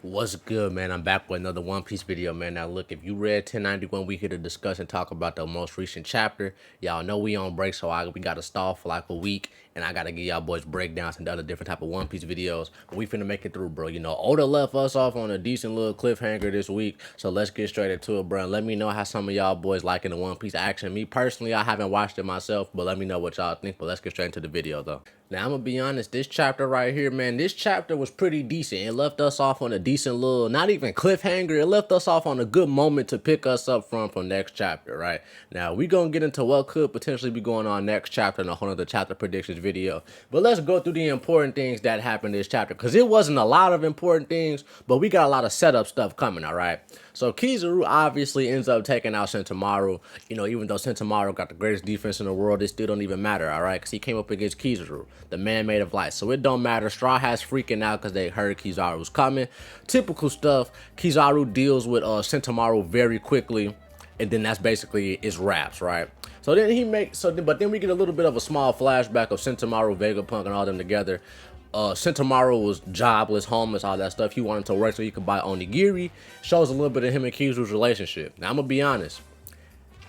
What's good, man? I'm back with another One Piece video, man. Now, look, if you read 1091, we here to discuss and talk about the most recent chapter. Y'all know we on break, so we got to stall for like a week, and I got to give y'all boys breakdowns and other different type of One Piece videos. But we finna make it through, bro. You know, Oda left us off on a decent little cliffhanger this week, so let's get straight into it, bro. And let me know how some of y'all boys liking the One Piece action. Me, personally, I haven't watched it myself, but let me know what y'all think. But let's get straight into the video, though. Now, I'm going to be honest, this chapter right here, man, this chapter was pretty decent. It left us off on a decent little, not even cliffhanger, it left us off on a good moment to pick us up from next chapter, right? Now, we going to get into what could potentially be going on next chapter in a whole other chapter predictions video. But let's go through the important things that happened this chapter, because it wasn't a lot of important things, but we got a lot of setup stuff coming, all right? So Kizaru obviously ends up taking out Sentomaru. You know, even though Sentomaru got the greatest defense in the world, it still don't even matter, all right? Because he came up against Kizaru, the man made of light. So it don't matter. Straw Hat's freaking out because they heard Kizaru was coming. Typical stuff. Kizaru deals with Sentomaru very quickly, and then that's basically his raps, right? So then but then we get a little bit of a small flashback of Sentomaru, Vegapunk, and all them together. Sentomaru was jobless, homeless, all that stuff. He wanted to work so he could buy onigiri. Shows a little bit of him and Kizaru's relationship. Now, I'm going to be honest.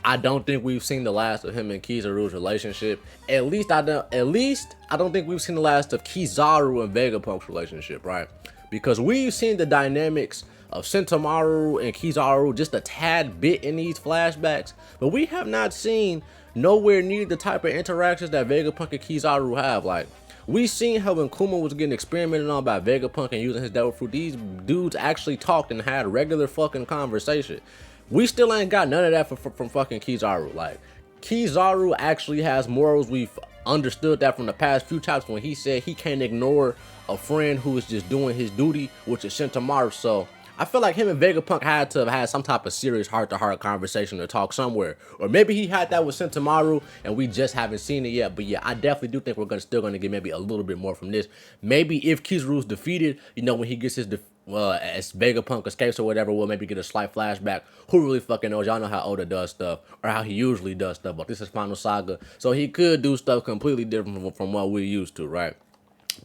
I don't think we've seen the last of him and Kizaru's relationship. At least I don't think we've seen the last of Kizaru and Vegapunk's relationship, right? Because we've seen the dynamics of Sentomaru and Kizaru just a tad bit in these flashbacks, but we have not seen nowhere near the type of interactions that Vegapunk and Kizaru have. Like, we seen how when Kuma was getting experimented on by Vegapunk and using his devil fruit, these dudes actually talked and had regular fucking conversation. We still ain't got none of that from fucking Kizaru. Like, Kizaru actually has morals. We've understood that from the past few times when he said he can't ignore a friend who is just doing his duty, which is Sentomaru. So I feel like him and Vegapunk had to have had some type of serious heart-to-heart conversation or talk somewhere. Or maybe he had that with Sentomaru and we just haven't seen it yet. But yeah, I definitely do think we're still going to get maybe a little bit more from this. Maybe if Kizaru's defeated, you know, when he gets his as Vegapunk escapes or whatever, we'll maybe get a slight flashback. Who really fucking knows? Y'all know how Oda does stuff, or how he usually does stuff, but this is Final Saga, so he could do stuff completely different from what we're used to, right?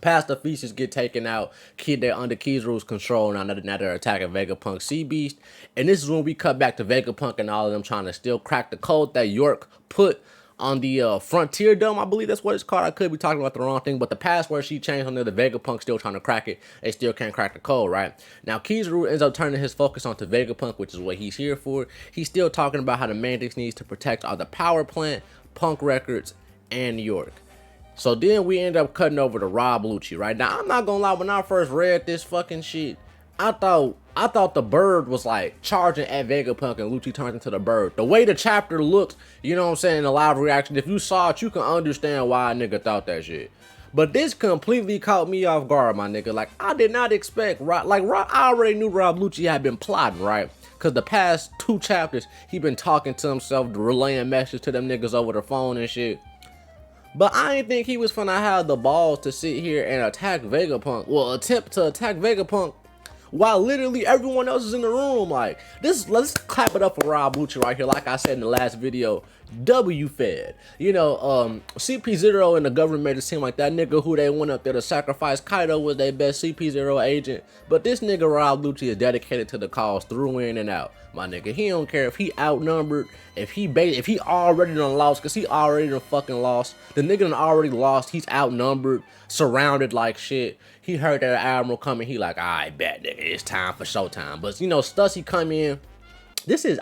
Past the features get taken out, they're under Kizaru's control now they're attacking Vegapunk Sea Beast, and this is when we cut back to Vegapunk and all of them trying to still crack the code that York put on the Frontier Dome, I believe that's what it's called. I could be talking about the wrong thing, but the password she changed on there, the Vegapunk still trying to crack it. They still can't crack the code, right? Now, Kizaru ends up turning his focus onto Vegapunk, which is what he's here for. He's still talking about how the Mandix needs to protect all the power plant, Punk Records, and York. So then we end up cutting over to Rob Lucci, right? Now, I'm not gonna lie, when I first read this fucking shit, I thought the bird was like charging at Vegapunk and Lucci turned into the bird. The way the chapter looked, you know what I'm saying, the live reaction, if you saw it, you can understand why a nigga thought that shit. But this completely caught me off guard, my nigga. Like, I did not expect, I already knew Rob Lucci had been plotting, right? Because the past 2 chapters, he been talking to himself, relaying messages to them niggas over the phone and shit. But I didn't think he was finna have the balls to sit here and attack Vegapunk. Well, attempt to attack Vegapunk while literally everyone else is in the room. Like, let's clap it up for Rob Lucci right here. Like I said in the last video, W-Fed. You know, CP0 and the government made it seem like that nigga who they went up there to sacrifice Kaido was their best CP0 agent. But this nigga Rob Lucci is dedicated to the cause through in and out. My nigga, he don't care if he outnumbered, if he already done lost, because he already done fucking lost. The nigga done already lost, he's outnumbered, surrounded like shit. He heard that Admiral coming, he like, I bet, nigga, it's time for showtime. But, you know, Stussy come in.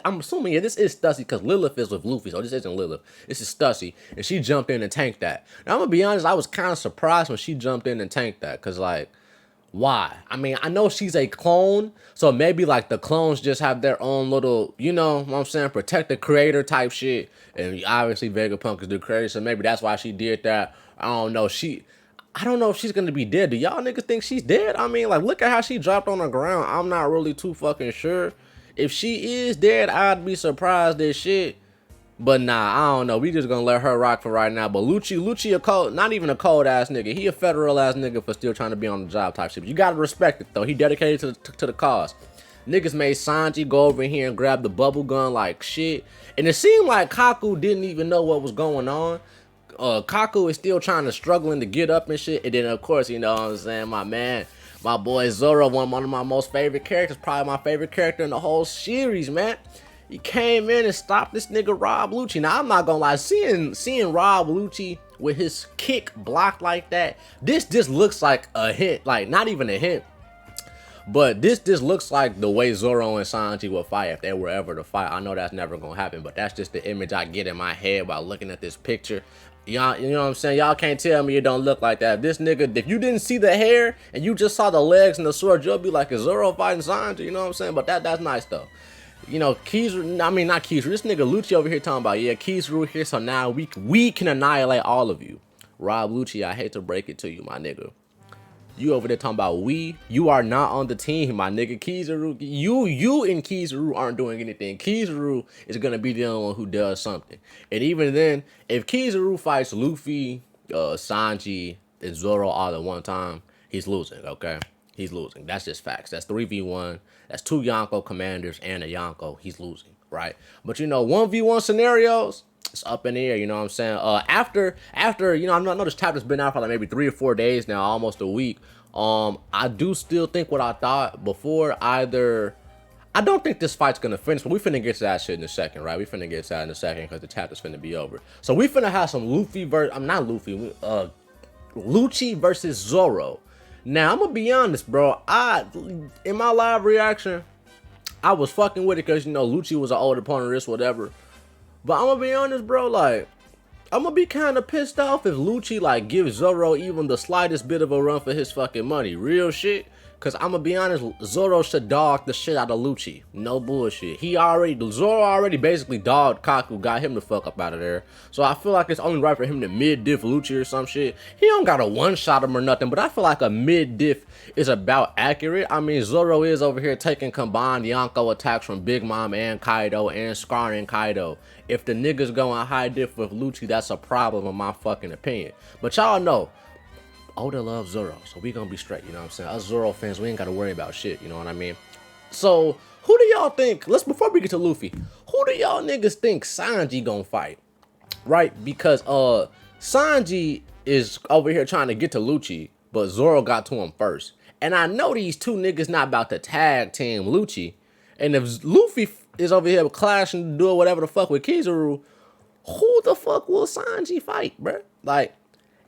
I'm assuming, yeah, this is Stussy because Lilith is with Luffy, so this isn't Lilith. This is Stussy, and she jumped in and tanked that. Now, I'm gonna be honest, I was kind of surprised when she jumped in and tanked that, because, like, why? I mean, I know she's a clone, so maybe, like, the clones just have their own little, you know what I'm saying, protect the creator type shit, and obviously Vegapunk is the creator, so maybe that's why she did that. I don't know, I don't know if she's gonna be dead. Do y'all niggas think she's dead? I mean, like, look at how she dropped on the ground. I'm not really too fucking sure. If she is dead, I'd be surprised as shit. But nah, I don't know. We just gonna let her rock for right now. But Lucci a cold, not even a cold ass nigga. He a federal ass nigga for still trying to be on the job type shit. But you gotta respect it though. He dedicated to the cause. Niggas made Sanji go over here and grab the bubble gun like shit. And it seemed like Kaku didn't even know what was going on. Kaku is still struggling to get up and shit. And then of course, you know what I'm saying, my man My boy Zoro, one of my most favorite characters, probably my favorite character in the whole series, man. He came in and stopped this nigga Rob Lucci. Now I'm not gonna lie, seeing Rob Lucci with his kick blocked like that, this just looks like a hint, like not even a hint. But this looks like the way Zoro and Sanji would fight if they were ever to fight. I know that's never gonna happen, but that's just the image I get in my head while looking at this picture. Y'all, you know what I'm saying? Y'all can't tell me it don't look like that. This nigga, if you didn't see the hair and you just saw the legs and the sword, you'll be like, is Zoro fighting Sanji? You know what I'm saying? But that's nice though. You know, Kizaru, I mean not Kizaru, this nigga Lucci over here talking about, yeah, Kizaru here, so now we can annihilate all of you. Rob Lucci, I hate to break it to you, my nigga. You over there talking about you are not on the team, my nigga. Kizaru, you and Kizaru aren't doing anything. Kizaru is gonna be the only one who does something. And even then, if Kizaru fights Luffy, Sanji, and Zoro all at one time, he's losing, okay? He's losing. That's just facts. That's 3v1. That's 2 Yonko commanders and a Yonko. He's losing, right? But you know, 1v1 scenarios, it's up in the air, you know what I'm saying? After, you know, I know this chapter's been out for like maybe 3 or 4 days now, almost a week. I do still think what I thought before. Either, I don't think this fight's gonna finish, but we finna get to that shit in a second, right? We finna get to that in a second because the chapter's finna be over. So we finna have some Luffy versus, I'm not Luffy, Lucci versus Zoro. Now, I'm gonna be honest, bro. In my live reaction, I was fucking with it because, you know, Lucci was an older opponent, this, whatever. But I'm gonna be honest, bro, like, I'm gonna be kind of pissed off if Lucci, like, gives Zoro even the slightest bit of a run for his fucking money. Real shit. Because I'm gonna be honest, Zoro should dog the shit out of Lucci. No bullshit. Zoro already basically dogged Kaku, got him the fuck up out of there. So I feel like it's only right for him to mid-diff Lucci or some shit. He don't gotta one-shot him or nothing, but I feel like a mid-diff is about accurate. I mean, Zoro is over here taking combined Yonko attacks from Big Mom and Kaido and Scar and Kaido. If the niggas going high diff with Lucci, that's a problem in my fucking opinion. But y'all know, Oda loves Zoro, so we gonna be straight, you know what I'm saying? Us Zoro fans, we ain't gotta worry about shit, you know what I mean? So, who do y'all think, before we get to Luffy, who do y'all niggas think Sanji gonna fight? Right? Because, Sanji is over here trying to get to Lucci, but Zoro got to him first. And I know these two niggas not about to tag team Lucci, and if Luffy is over here clashing, doing whatever the fuck with Kizaru, who the fuck will Sanji fight, bruh? Like,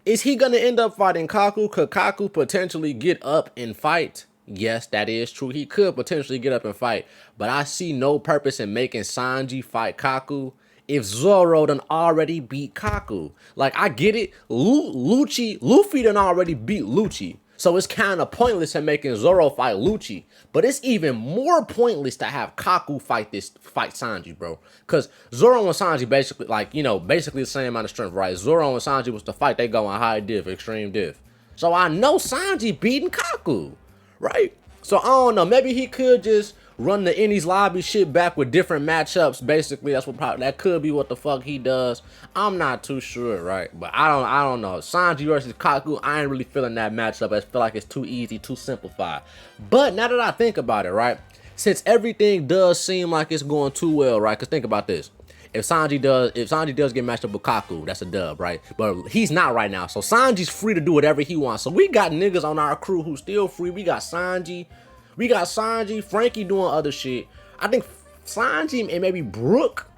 is he gonna end up fighting Kaku? Could Kaku potentially get up and fight? Yes, that is true. He could potentially get up and fight, but I see no purpose in making Sanji fight Kaku if Zoro done already beat Kaku. Like, I get it. Luffy done already beat Lucci. So it's kind of pointless in making Zoro fight Lucci. But it's even more pointless to have Kaku fight Sanji, bro. Because Zoro and Sanji basically, like, you know, basically the same amount of strength, right? Zoro and Sanji was the fight. They go on high diff, extreme diff. So I know Sanji beating Kaku, right? So I don't know. Maybe he could just run the Enies lobby shit back with different matchups. Basically, that could be what the fuck he does. I'm not too sure, right? But I don't know. Sanji versus Kaku, I ain't really feeling that matchup. I feel like it's too easy, too simplified. But now that I think about it, right? Since everything does seem like it's going too well, right? Because think about this. If Sanji does get matched up with Kaku, that's a dub, right? But he's not right now. So Sanji's free to do whatever he wants. So we got niggas on our crew who's still free. We got Sanji, Frankie doing other shit. I think Sanji and maybe Brook.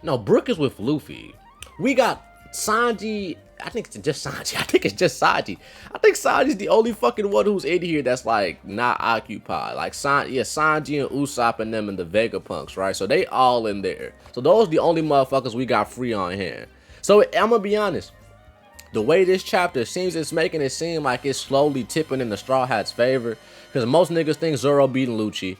No, Brook is with Luffy. We got Sanji. I think it's just Sanji. I think Sanji's the only fucking one who's in here that's like not occupied. Like Sanji and Usopp and them and the Vegapunks, right? So they all in there. So those are the only motherfuckers we got free on hand. So I'm gonna be honest. The way this chapter seems, it's making it seem like it's slowly tipping in the Straw Hat's favor. Because most niggas think Zoro beating Lucci.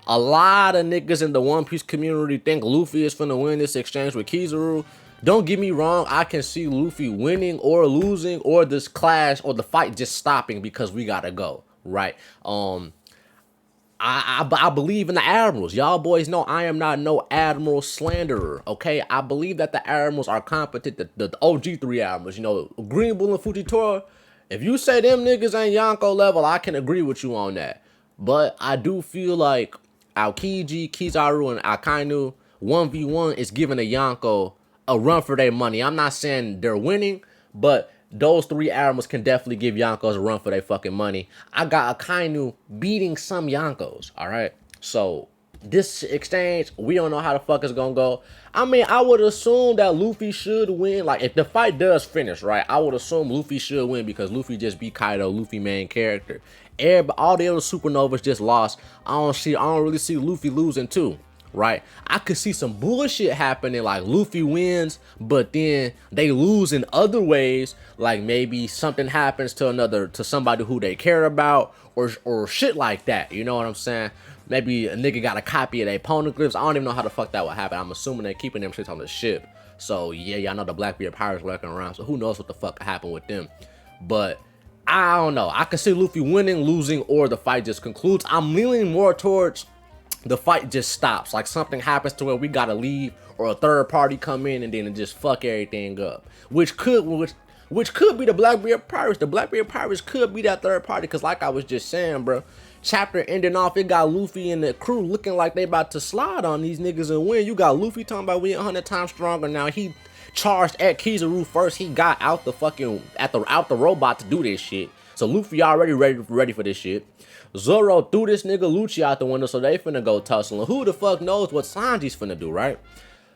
A lot of niggas in the One Piece community think Luffy is finna win this exchange with Kizaru. Don't get me wrong, I can see Luffy winning or losing or this clash or the fight just stopping because we gotta go, right? I believe in the Admirals. Y'all boys know I am not no Admiral slanderer, okay? I believe that the Admirals are competent, the OG 3 Admirals, you know, Green Bull and Fujitora. If you say them niggas ain't Yonko level, I can agree with you on that. But I do feel like Aokiji, Kizaru, and Akainu 1v1 is giving a Yonko a run for their money. I'm not saying they're winning, but those three animals can definitely give Yonkos a run for their fucking money. I got Akainu beating some Yonkos, all right? So this exchange, we don't know how the fuck it's gonna go. I mean, I would assume that Luffy should win. Like, if the fight does finish, right, I would assume Luffy should win because Luffy just beat Kaido, Luffy main character. Everybody, all the other supernovas just lost. I don't really see Luffy losing too. Right, I could see some bullshit happening, like Luffy wins, but then they lose in other ways, like maybe something happens to somebody who they care about, or shit like that. You know what I'm saying? Maybe a nigga got a copy of their poneglyphs. I don't even know how the fuck that would happen. I'm assuming they're keeping them shits on the ship. So yeah, y'all know the Blackbeard pirates lurking around. So who knows what the fuck happened with them? But I don't know. I could see Luffy winning, losing, or the fight just concludes. I'm leaning more towards the fight just stops, like something happens to where we gotta leave, or a third party come in and then it just fuck everything up, which could be the Blackbeard Pirates. The Blackbeard Pirates could be that third party, because like I was just saying, bro, chapter ending off, it got Luffy and the crew looking like they about to slide on these niggas and win. You got Luffy talking about we 100 times stronger now. He charged at Kizaru first. He got out the fucking out the robot to do this shit. So Luffy already ready for this shit. Zoro threw this nigga Lucci out the window, so they finna go tussling. Who the fuck knows what Sanji's finna do, right?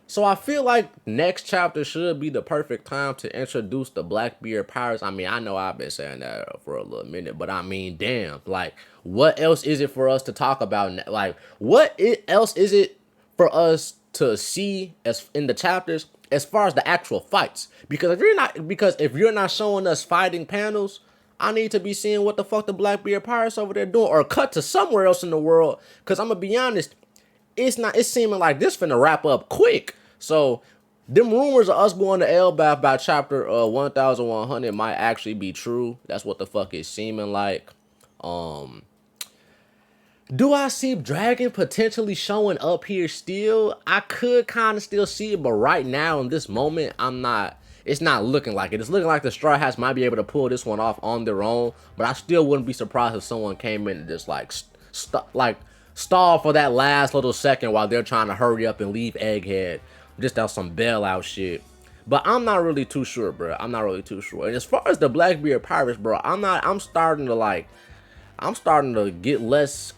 So I feel like next chapter should be the perfect time to introduce the Blackbeard Pirates. I mean, I know I've been saying that for a little minute, but I mean, damn, like, what else is it for us to talk about? Like, else is it for us to see as in the chapters as far as the actual fights? Because if you're not showing us fighting panels, I need to be seeing what the fuck the Blackbeard Pirates over there doing, or cut to somewhere else in the world. Cause I'm gonna be honest, it's seeming like this finna wrap up quick. So them rumors of us going to Elbaf by chapter 1100 might actually be true. That's what the fuck it's seeming like. Do I see Dragon potentially showing up here still? I could kind of still see it, but right now in this moment, it's not looking like it. It's looking like the Straw Hats might be able to pull this one off on their own, but I still wouldn't be surprised if someone came in and just like stall for that last little second while they're trying to hurry up and leave Egghead. Just out some bailout shit. But I'm not really too sure, bro. I'm not really too sure. And as far as the Blackbeard Pirates, bro, I'm starting to get less,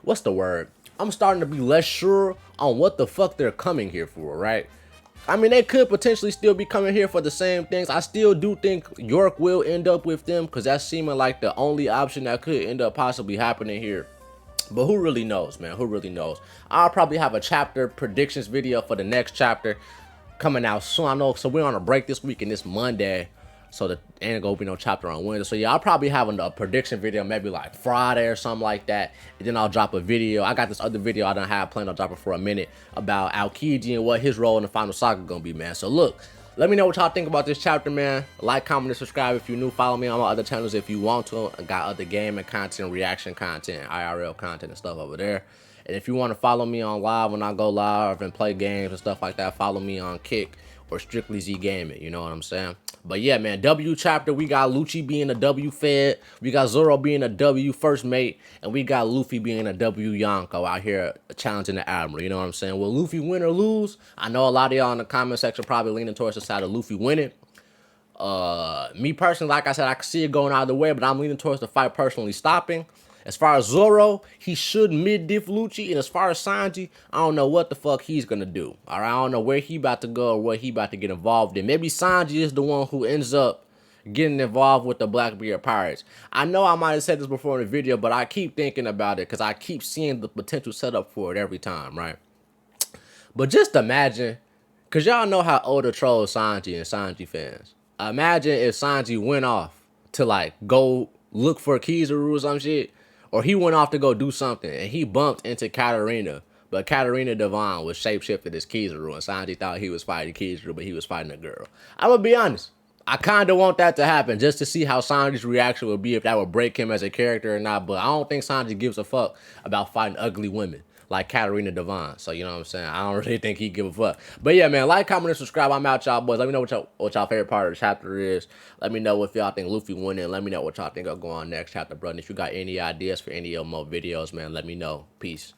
what's the word? I'm starting to be less sure on what the fuck they're coming here for, right? I mean, they could potentially still be coming here for the same things. I still do think York will end up with them, because that's seeming like the only option that could end up possibly happening here. But who really knows, man? Who really knows? I'll probably have a chapter predictions video for the next chapter coming out soon. I know, so we're on a break this week and this Monday, so there ain't gonna be no chapter on Wednesday. So yeah, I'll probably have a prediction video maybe like Friday or something like that, and then I'll drop a video. I got this other video I don't have planned on dropping for a minute about Aokiji and what his role in the final saga gonna be, man. So look, let me know what y'all think about this chapter, man. Like, comment, and subscribe if you're new. Follow me on my other channels if you want to. I got other gaming content, reaction content, IRL content and stuff over there. And if you want to follow me on live when I go live and play games and stuff like that, follow me on Kick or Strictly Z Gaming. You know what I'm saying? But yeah, man, W chapter, we got Lucci being a W Fed, we got Zoro being a W First Mate, and we got Luffy being a W Yonko out here challenging the Admiral. You know what I'm saying? Will Luffy win or lose? I know a lot of y'all in the comment section probably leaning towards the side of Luffy winning. Me personally, like I said, I can see it going either way, but I'm leaning towards the fight personally stopping. As far as Zoro, he should mid-diff Lucci, and as far as Sanji, I don't know what the fuck he's gonna do. All right, I don't know where he about to go or what he about to get involved in. Maybe Sanji is the one who ends up getting involved with the Blackbeard Pirates. I know I might have said this before in the video, but I keep thinking about it because I keep seeing the potential setup for it every time, right? But just imagine, because y'all know how Oda trolls Sanji and Sanji fans. Imagine if Sanji went off to like go look for Kizaru or some shit, or he went off to go do something and he bumped into Katarina, but Katarina Devon was shapeshifted as Kizaru, and Sanji thought he was fighting Kizaru, but he was fighting a girl. I'm gonna be honest, I kind of want that to happen just to see how Sanji's reaction would be, if that would break him as a character or not. But I don't think Sanji gives a fuck about fighting ugly women like Katarina Devon. So, you know what I'm saying? I don't really think he give a fuck. But yeah, man, like, comment, and subscribe. I'm out, y'all boys. Let me know what y'all favorite part of the chapter is. Let me know if y'all think Luffy winning. Let me know what y'all think will go on next chapter, bro. And if you got any ideas for any more videos, man, let me know. Peace.